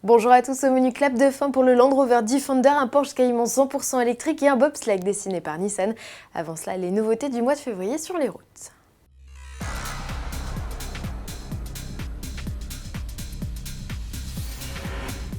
Bonjour à tous, au menu clap de fin pour le Land Rover Defender, un Porsche Cayman 100% électrique et un bobsleigh dessiné par Nissan. Avant cela, les nouveautés du mois de février sur les routes.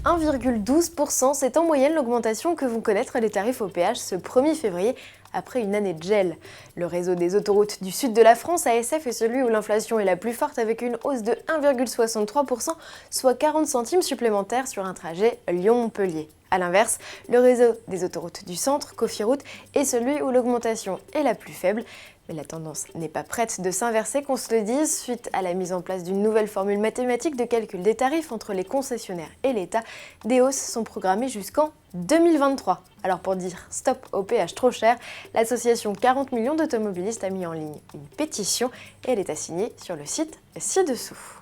1,12%, c'est en moyenne l'augmentation que vont connaître les tarifs au péage ce 1er février après une année de gel. Le réseau des autoroutes du sud de la France, ASF, est celui où l'inflation est la plus forte avec une hausse de 1,63%, soit 40 centimes supplémentaires sur un trajet Lyon-Montpellier. A l'inverse, le réseau des autoroutes du centre, Cofiroute, est celui où l'augmentation est la plus faible. Mais la tendance n'est pas prête de s'inverser, qu'on se le dise. Suite à la mise en place d'une nouvelle formule mathématique de calcul des tarifs entre les concessionnaires et l'État, des hausses sont programmées jusqu'en 2023. Alors pour dire stop au péage trop cher, l'association 40 millions d'automobilistes a mis en ligne une pétition et elle est à signer sur le site ci-dessous.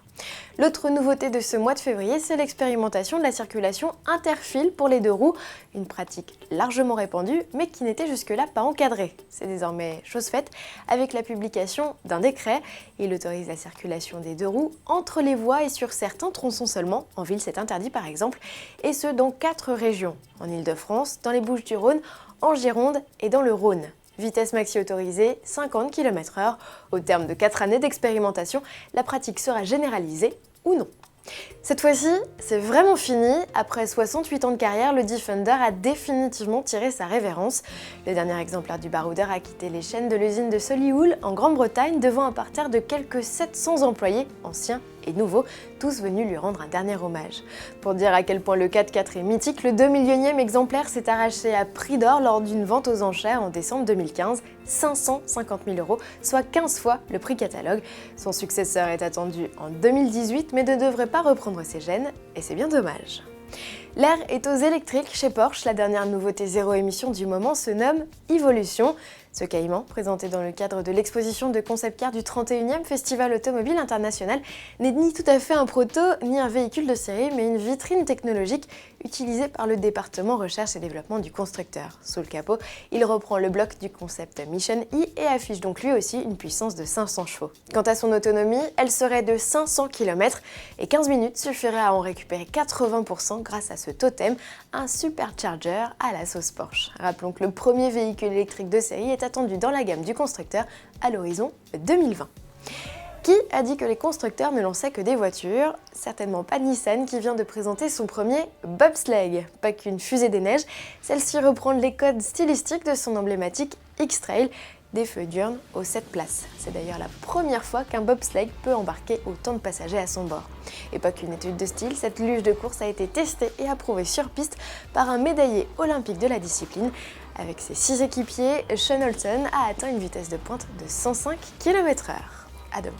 L'autre nouveauté de ce mois de février, c'est l'expérimentation de la circulation interfile pour les deux roues, une pratique largement répandue mais qui n'était jusque-là pas encadrée. C'est désormais chose faite avec la publication d'un décret. Il autorise la circulation des deux roues entre les voies et sur certains tronçons seulement. En ville, c'est interdit par exemple, et ce dans 4 régions, en Île-de-France, dans les Bouches-du-Rhône, en Gironde et dans le Rhône. Vitesse maxi autorisée, 50 km/h. Au terme de 4 années d'expérimentation, la pratique sera généralisée ou non. Cette fois-ci, c'est vraiment fini. Après 68 ans de carrière, le Defender a définitivement tiré sa révérence. Le dernier exemplaire du baroudeur a quitté les chaînes de l'usine de Solihull en Grande-Bretagne devant un parterre de quelques 700 employés, anciens et nouveaux, tous venus lui rendre un dernier hommage. Pour dire à quel point le 4x4 est mythique, le 2 millionième exemplaire s'est arraché à prix d'or lors d'une vente aux enchères en décembre 2015, 550 000 €, soit 15 fois le prix catalogue. Son successeur est attendu en 2018, mais ne devrait pas reprendre ses gènes, et c'est bien dommage. L'air est aux électriques chez Porsche. La dernière nouveauté zéro émission du moment se nomme Evolution. Ce Cayman, présenté dans le cadre de l'exposition de concept car du 31e Festival Automobile International, n'est ni tout à fait un proto, ni un véhicule de série, mais une vitrine technologique utilisée par le département recherche et développement du constructeur. Sous le capot, il reprend le bloc du concept Mission E et affiche donc lui aussi une puissance de 500 chevaux. Quant à son autonomie, elle serait de 500 km et 15 minutes suffiraient à en récupérer 80% grâce à ce totem, un supercharger à la sauce Porsche. Rappelons que le premier véhicule électrique de série est attendu dans la gamme du constructeur à l'horizon 2020. Qui a dit que les constructeurs ne lançaient que des voitures? Certainement pas Nissan qui vient de présenter son premier bobsleigh. Pas qu'une fusée des neiges, celle-ci reprend les codes stylistiques de son emblématique X-Trail, des feux diurnes aux 7 places. C'est d'ailleurs la première fois qu'un bobsleigh peut embarquer autant de passagers à son bord. Et pas qu'une étude de style, cette luge de course a été testée et approuvée sur piste par un médaillé olympique de la discipline. Avec ses 6 équipiers, Sean Olsen a atteint une vitesse de pointe de 105 km/h. À demain.